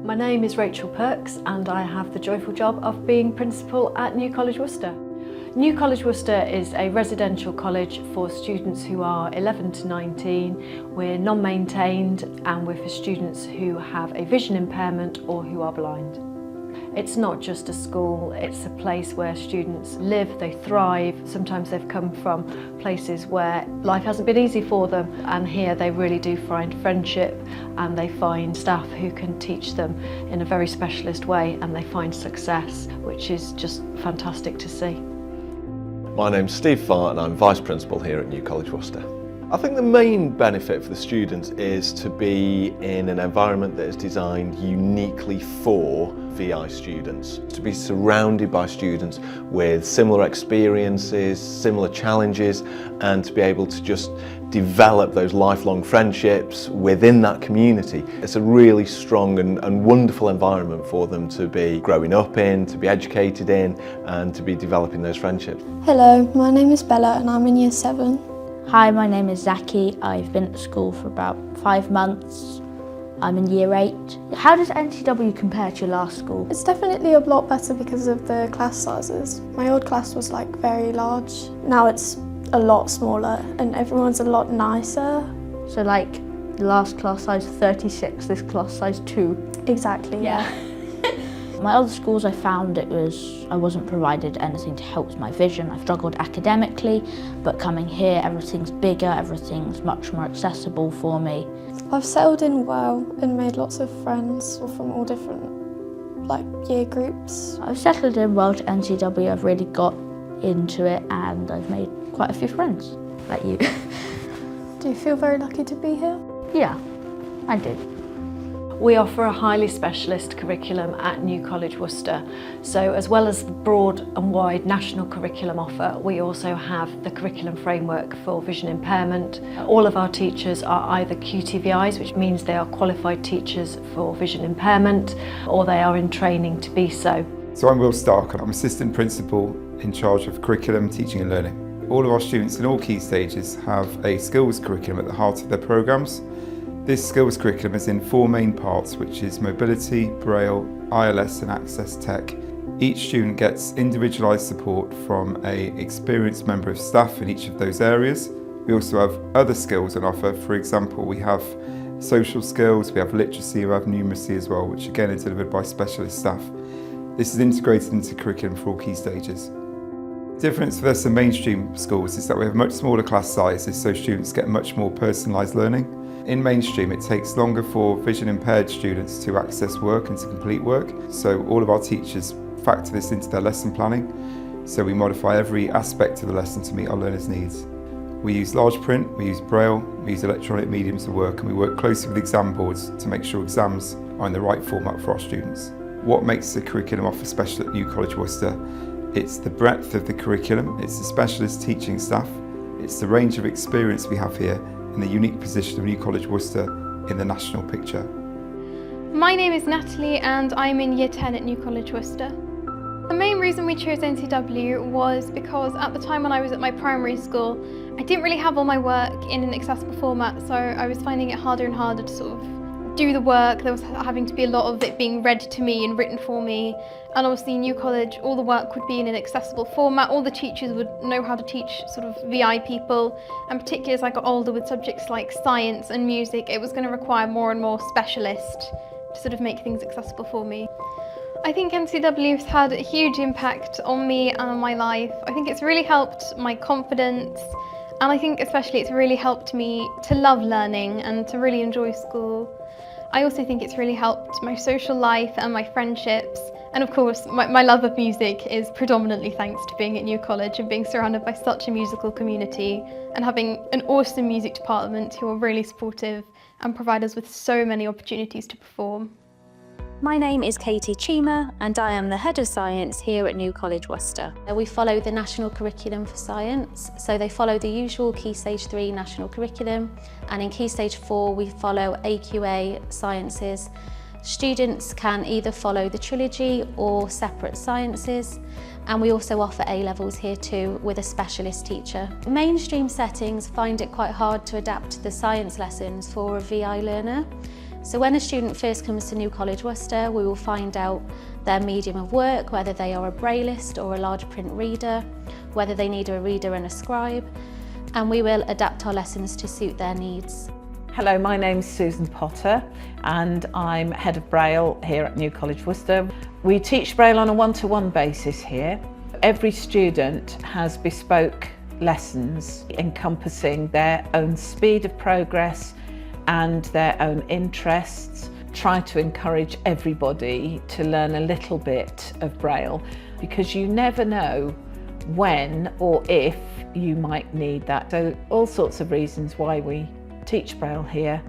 My name is Rachel Perks and I have the joyful job of being principal at New College Worcester. New College Worcester is a residential college for students who are 11 to 19. We're non-maintained and we're for students who have a vision impairment or who are blind. It's not just a school, it's a place where students live, they thrive. Sometimes they've come from places where life hasn't been easy for them, and here they really do find friendship and they find staff who can teach them in a very specialist way, and they find success, which is just fantastic to see. My name's Steve Farr and I'm Vice Principal here at New College Worcester. I think the main benefit for the students is to be in an environment that is designed uniquely for VI students. To be surrounded by students with similar experiences, similar challenges, and to be able to just develop those lifelong friendships within that community. It's a really strong and wonderful environment for them to be growing up in, to be educated in, and to be developing those friendships. Hello, my name is Bella and I'm in Year 7. Hi, my name is Zaki. I've been at school for about 5 months. I'm in Year 8. How does NCW compare to your last school? It's definitely a lot better because of the class sizes. My old class was like very large. Now it's a lot smaller and everyone's a lot nicer. So like the last class size 36, this class size 2. Exactly, yeah. My other schools I found I wasn't provided anything to help with my vision. I struggled academically, but coming here everything's bigger, everything's much more accessible for me. I've settled in well and made lots of friends from all different year groups. I've settled in well to NCW, I've really got into it and I've made quite a few friends, like you. Do you feel very lucky to be here? Yeah, I do. We offer a highly specialist curriculum at New College Worcester. So as well as the broad and wide national curriculum offer, we also have the curriculum framework for vision impairment. All of our teachers are either QTVIs, which means they are qualified teachers for vision impairment, or they are in training to be so. So I'm Will Stark, I'm Assistant Principal in charge of Curriculum, Teaching and Learning. All of our students in all key stages have a skills curriculum at the heart of their programmes. This skills curriculum is in 4 main parts, which is mobility, Braille, ILS and access tech. Each student gets individualised support from an experienced member of staff in each of those areas. We also have other skills on offer. For example, we have social skills, we have literacy, we have numeracy as well, which again is delivered by specialist staff. This is integrated into curriculum for all key stages. The difference with us and mainstream schools is that we have much smaller class sizes, so students get much more personalised learning. In mainstream, it takes longer for vision impaired students to access work and to complete work, so all of our teachers factor this into their lesson planning, so we modify every aspect of the lesson to meet our learners' needs. We use large print, we use Braille, we use electronic mediums of work, and we work closely with exam boards to make sure exams are in the right format for our students. What makes the curriculum offer special at New College Worcester? It's the breadth of the curriculum, it's the specialist teaching staff, it's the range of experience we have here, and the unique position of New College Worcester in the national picture. My name is Natalie and I'm in Year 10 at New College Worcester. The main reason we chose NCW was because at the time when I was at my primary school, I didn't really have all my work in an accessible format, so I was finding it harder and harder to sort of do the work. There was having to be a lot of it being read to me and written for me. And obviously in New College, all the work would be in an accessible format. All the teachers would know how to teach sort of VI people. And particularly as I got older with subjects like science and music, it was going to require more and more specialists to sort of make things accessible for me. I think NCW has had a huge impact on me and on my life. I think it's really helped my confidence. And I think especially it's really helped me to love learning and to really enjoy school. I also think it's really helped my social life and my friendships. And of course, my love of music is predominantly thanks to being at New College and being surrounded by such a musical community and having an awesome music department who are really supportive and provide us with so many opportunities to perform. My name is Katie Chima and I am the Head of Science here at New College Worcester. We follow the National Curriculum for Science, so they follow the usual Key Stage 3 national curriculum, and in Key Stage 4 we follow AQA Sciences. Students can either follow the trilogy or separate sciences, and we also offer A-levels here too with a specialist teacher. Mainstream settings find it quite hard to adapt the science lessons for a VI learner. So when a student first comes to New College Worcester, we will find out their medium of work, whether they are a Brailleist or a large print reader, whether they need a reader and a scribe, and we will adapt our lessons to suit their needs. Hello, my name's Susan Potter and I'm Head of Braille here at New College Worcester. We teach Braille on a one-to-one basis here. Every student has bespoke lessons encompassing their own speed of progress and their own interests. Try to encourage everybody to learn a little bit of Braille because you never know when or if you might need that. So all sorts of reasons why we teach Braille here.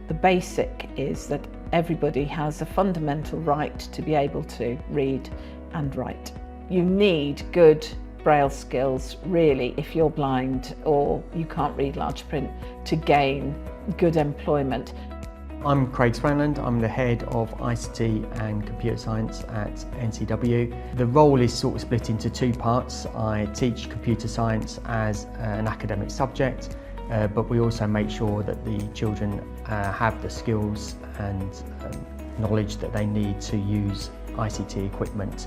The basic is that everybody has a fundamental right to be able to read and write. You need good Braille skills really if you're blind or you can't read large print to gain good employment. I'm Craig Swanland, I'm the Head of ICT and Computer Science at NCW. The role is sort of split into two parts. I teach computer science as an academic subject, but we also make sure that the children have the skills and knowledge that they need to use ICT equipment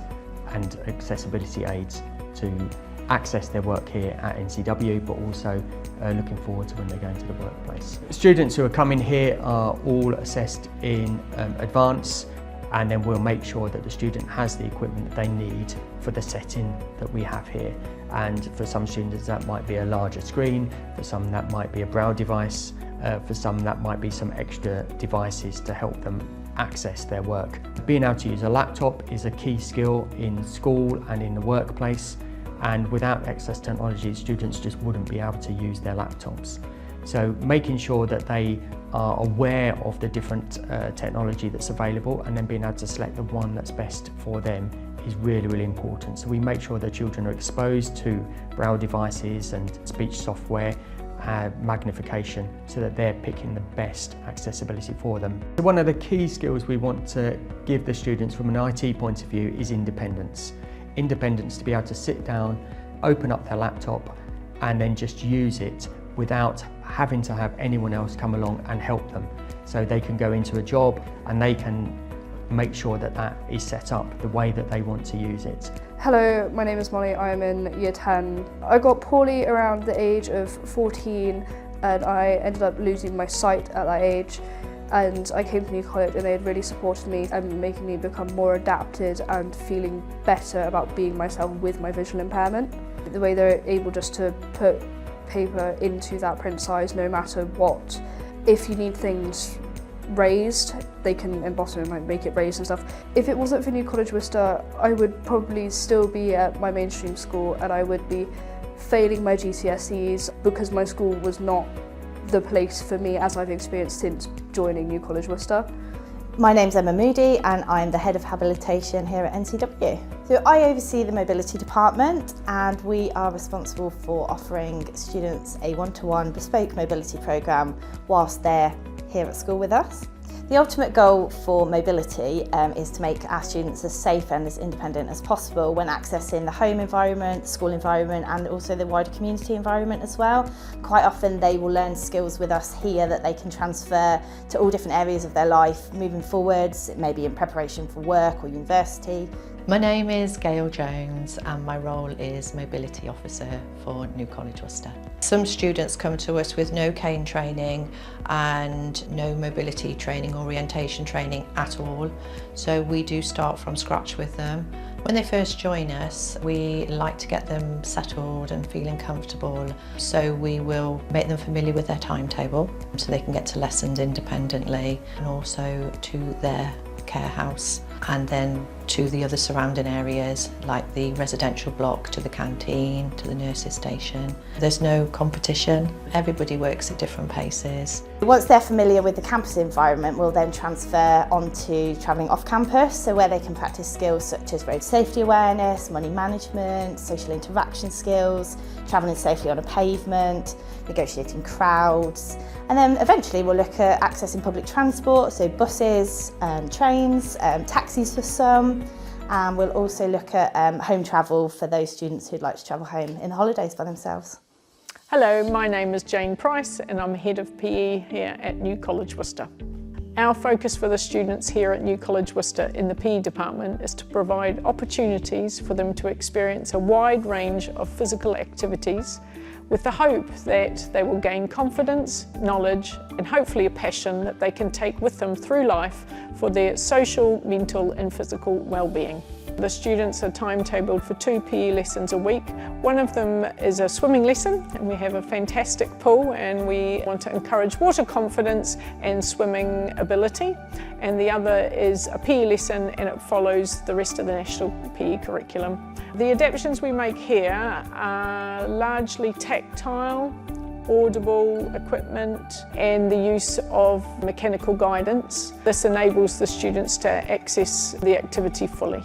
and accessibility aids to access their work here at NCW, but also looking forward to when they go into the workplace. Students who are coming here are all assessed in advance, and then we'll make sure that the student has the equipment that they need for the setting that we have here. And for some students that might be a larger screen, for some that might be a Braille device, for some that might be some extra devices to help them access their work. Being able to use a laptop is a key skill in school and in the workplace, and without access technology, students just wouldn't be able to use their laptops. So making sure that they are aware of the different technology that's available and then being able to select the one that's best for them is really, really important. So we make sure that children are exposed to Braille devices and speech software, magnification, so that they're picking the best accessibility for them. One of the key skills we want to give the students from an IT point of view is independence. Independence to be able to sit down, open up their laptop and then just use it without having to have anyone else come along and help them. So they can go into a job and they can make sure that that is set up the way that they want to use it. Hello, my name is Molly, I am in Year 10. I got poorly around the age of 14 and I ended up losing my sight at that age. And I came to New College and they had really supported me and making me become more adapted and feeling better about being myself with my visual impairment. The way they're able just to put paper into that print size no matter what. If you need things raised, they can emboss it and like make it raised and stuff. If it wasn't for New College Worcester, I would probably still be at my mainstream school and I would be failing my GCSEs because my school was not the place for me as I've experienced since joining New College Worcester. My name's Emma Moody and I'm the Head of Habilitation here at NCW. So I oversee the mobility department and we are responsible for offering students a one-to-one bespoke mobility programme whilst they're here at school with us. The ultimate goal for mobility is to make our students as safe and as independent as possible when accessing the home environment, the school environment and also the wider community environment as well. Quite often they will learn skills with us here that they can transfer to all different areas of their life moving forwards. It may be in preparation for work or university. My name is Gail Jones and my role is Mobility Officer for New College Worcester. Some students come to us with no cane training and no mobility training or orientation training at all, so we do start from scratch with them. When they first join us, we like to get them settled and feeling comfortable, so we will make them familiar with their timetable so they can get to lessons independently and also to their care house and then to the other surrounding areas like the residential block, to the canteen, to the nurses station. There's no competition, everybody works at different paces. Once they're familiar with the campus environment, we'll then transfer onto travelling off campus, so where they can practice skills such as road safety awareness, money management, social interaction skills, travelling safely on a pavement, negotiating crowds. And then eventually we'll look at accessing public transport, so buses, trains, taxis for some, and we'll also look at home travel for those students who'd like to travel home in the holidays by themselves. Hello, my name is Jane Price and I'm Head of PE here at New College Worcester. Our focus for the students here at New College Worcester in the PE department is to provide opportunities for them to experience a wide range of physical activities with the hope that they will gain confidence, knowledge and hopefully a passion that they can take with them through life for their social, mental and physical well-being. The students are timetabled for 2 PE lessons a week. One of them is a swimming lesson, and we have a fantastic pool and we want to encourage water confidence and swimming ability. And the other is a PE lesson and it follows the rest of the national PE curriculum. The adaptations we make here are largely tactile, audible equipment and the use of mechanical guidance. This enables the students to access the activity fully.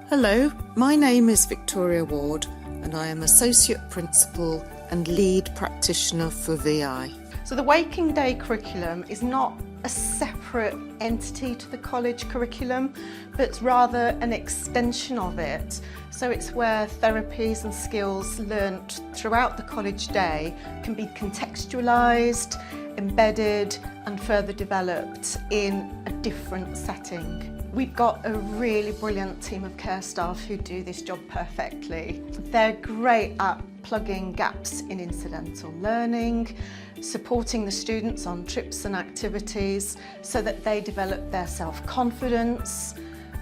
Hello, my name is Victoria Ward and I am Associate Principal and Lead Practitioner for VI. So the Waking Day curriculum is not a separate entity to the college curriculum, but rather an extension of it. So it's where therapies and skills learnt throughout the college day can be contextualised, embedded and further developed in a different setting. We've got a really brilliant team of care staff who do this job perfectly. They're great at plugging gaps in incidental learning, supporting the students on trips and activities so that they develop their self-confidence,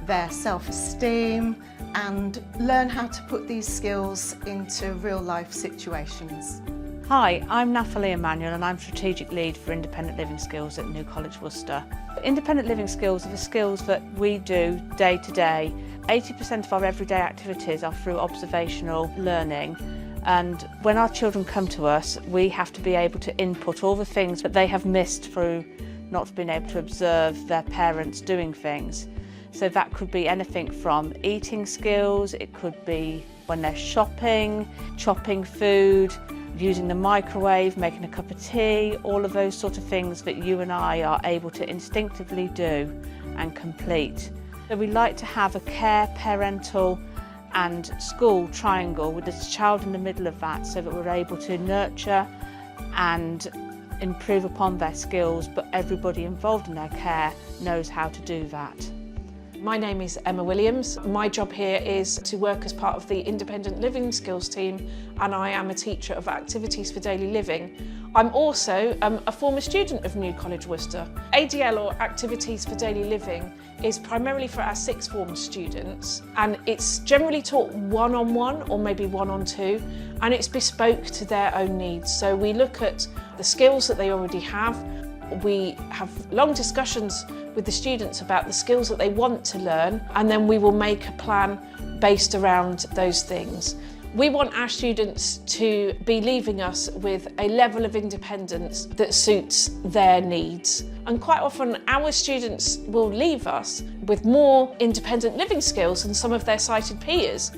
their self-esteem and learn how to put these skills into real-life situations. Hi, I'm Nathalie Emanuel and I'm Strategic Lead for Independent Living Skills at New College Worcester. Independent living skills are the skills that we do day to day. 80% of our everyday activities are through observational learning, and when our children come to us we have to be able to input all the things that they have missed through not being able to observe their parents doing things. So that could be anything from eating skills, it could be when they're shopping, chopping food, using the microwave, making a cup of tea, all of those sort of things that you and I are able to instinctively do and complete. So we like to have a care, parental and school triangle with the child in the middle of that so that we're able to nurture and improve upon their skills, but everybody involved in their care knows how to do that. My name is Emma Williams. My job here is to work as part of the Independent Living Skills team and I am a teacher of activities for daily living. I'm also a former student of New College Worcester. ADL or Activities for Daily Living is primarily for our sixth form students and it's generally taught one-on-one or maybe one-on-two and it's bespoke to their own needs. So we look at the skills that they already have. We have long discussions with the students about the skills that they want to learn and then we will make a plan based around those things. We want our students to be leaving us with a level of independence that suits their needs. And quite often our students will leave us with more independent living skills than some of their sighted peers.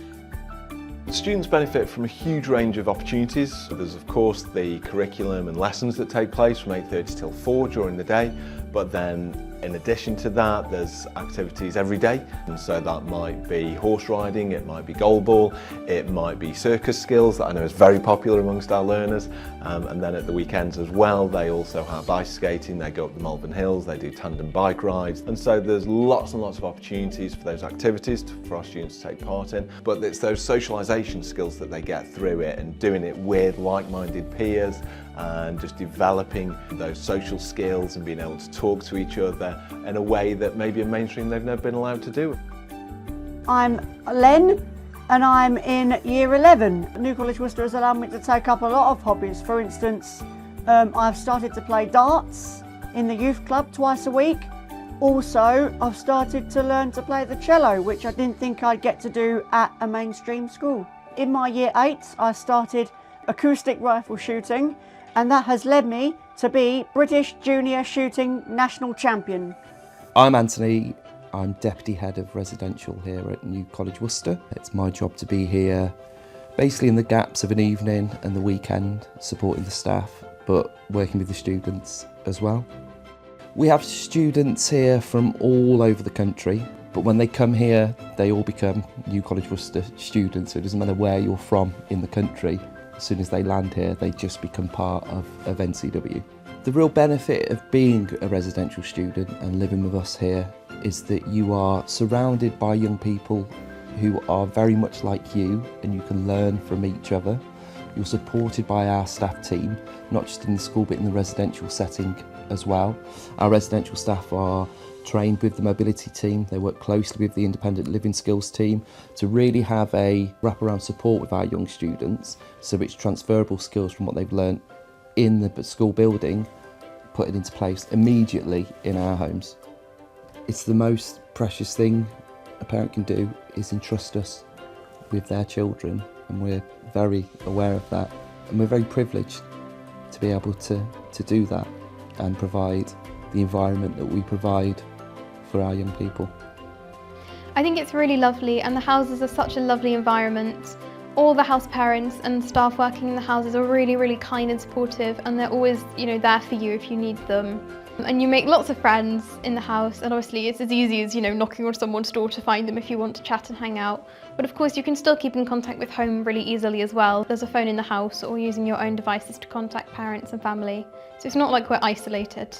Students benefit from a huge range of opportunities. There's of course the curriculum and lessons that take place from 8:30 till 4 during the day, but then in addition to that there's activities every day, and so that might be horse riding, it might be goalball, it might be circus skills that I know is very popular amongst our learners, and then at the weekends as well they also have ice skating, they go up the Malvern Hills, they do tandem bike rides, and so there's lots and lots of opportunities for those activities for our students to take part in, but it's those socialisation skills that they get through it and doing it with like-minded peers and just developing those social skills and being able to talk to each other in a way that maybe in mainstream they've never been allowed to do. I'm Len and I'm in year 11. New College Worcester has allowed me to take up a lot of hobbies. For instance, I've started to play darts in the youth club twice a week. Also, I've started to learn to play the cello, which I didn't think I'd get to do at a mainstream school. In my year 8, I started acoustic rifle shooting, and that has led me to be British Junior Shooting National Champion. I'm Anthony, I'm Deputy Head of Residential here at New College Worcester. It's my job to be here basically in the gaps of an evening and the weekend, supporting the staff, but working with the students as well. We have students here from all over the country, but when they come here, they all become New College Worcester students, so it doesn't matter where you're from in the country. As soon as they land here, they just become part of NCW. The real benefit of being a residential student and living with us here is that you are surrounded by young people who are very much like you, and you can learn from each other. You're supported by our staff team, not just in the school but in the residential setting as well. Our residential staff are trained with the mobility team. They work closely with the independent living skills team to really have a wraparound support with our young students, so it's transferable skills from what they've learnt in the school building, put it into place immediately in our homes. It's the most precious thing a parent can do, is entrust us with their children, and we're very aware of that, and we're very privileged to be able to do that and provide the environment that we provide for our young people. I think it's really lovely, and the houses are such a lovely environment. All the house parents and staff working in the houses are really, really kind and supportive, and they're always, there for you if you need them. And you make lots of friends in the house, and obviously it's as easy as, knocking on someone's door to find them if you want to chat and hang out. But of course you can still keep in contact with home really easily as well. There's a phone in the house, or using your own devices to contact parents and family. So it's not like we're isolated.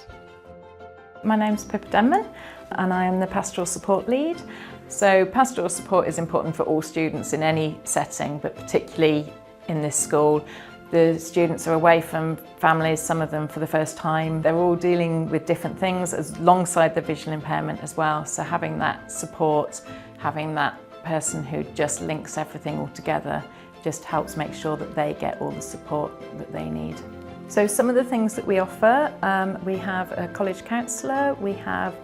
My name's Pippa Denman, and I am the Pastoral Support Lead. So pastoral support is important for all students in any setting, but particularly in this school. The students are away from families, some of them for the first time. They're all dealing with different things alongside the visual impairment as well. So having that support, having that person who just links everything all together, just helps make sure that they get all the support that they need. So some of the things that we offer, we have a college counsellor, we have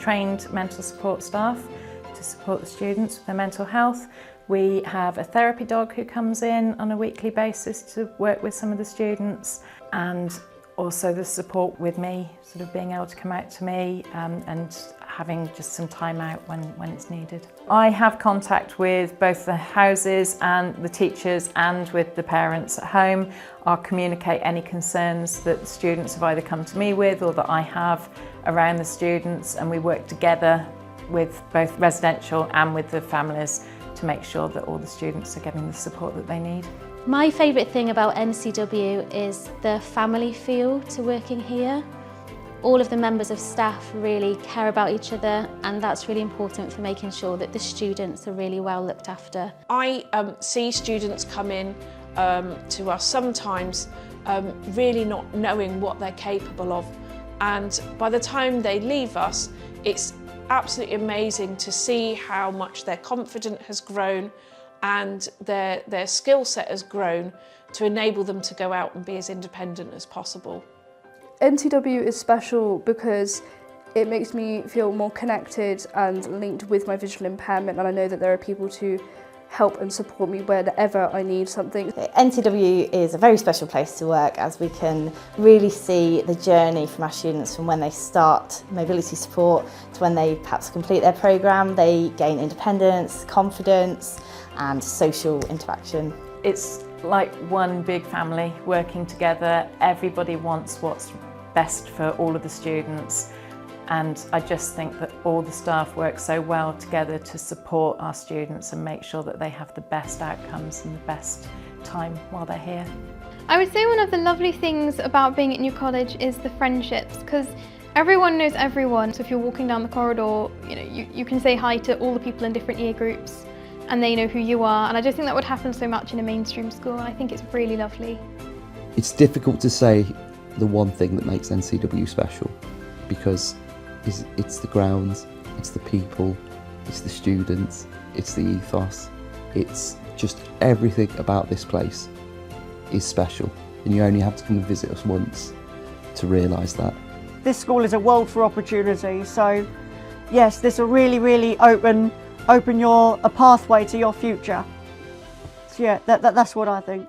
trained mental support staff to support the students with their mental health. We have a therapy dog who comes in on a weekly basis to work with some of the students, and also the support with me, sort of being able to come out to me and having just some time out when it's needed. I have contact with both the houses and the teachers and with the parents at home. I'll communicate any concerns that the students have either come to me with or that I have around the students, and we work together with both residential and with the families to make sure that all the students are getting the support that they need. My favourite thing about NCW is the family feel to working here. All of the members of staff really care about each other, and that's really important for making sure that the students are really well looked after. I see students come in to us sometimes really not knowing what they're capable of, and by the time they leave us, it's absolutely amazing to see how much their confidence has grown and their skill set has grown to enable them to go out and be as independent as possible. NCW is special because it makes me feel more connected and linked with my visual impairment, and I know that there are people to help and support me whenever I need something. NCW is a very special place to work, as we can really see the journey from our students from when they start mobility support to when they perhaps complete their programme. They gain independence, confidence and social interaction. It's like one big family working together. Everybody wants what's best for all of the students, and I just think that all the staff work so well together to support our students and make sure that they have the best outcomes and the best time while they're here. I would say one of the lovely things about being at New College is the friendships, because everyone knows everyone. So if you're walking down the corridor, you can say hi to all the people in different year groups and they know who you are, and I don't think that would happen so much in a mainstream school, and I think it's really lovely. It's difficult to say the one thing that makes NCW special, because it's the grounds, it's the people, it's the students, it's the ethos, it's just everything about this place is special, and you only have to come and visit us once to realise that. This school is a world for opportunity, so yes, this will really open a pathway to your future. So yeah, that's what I think.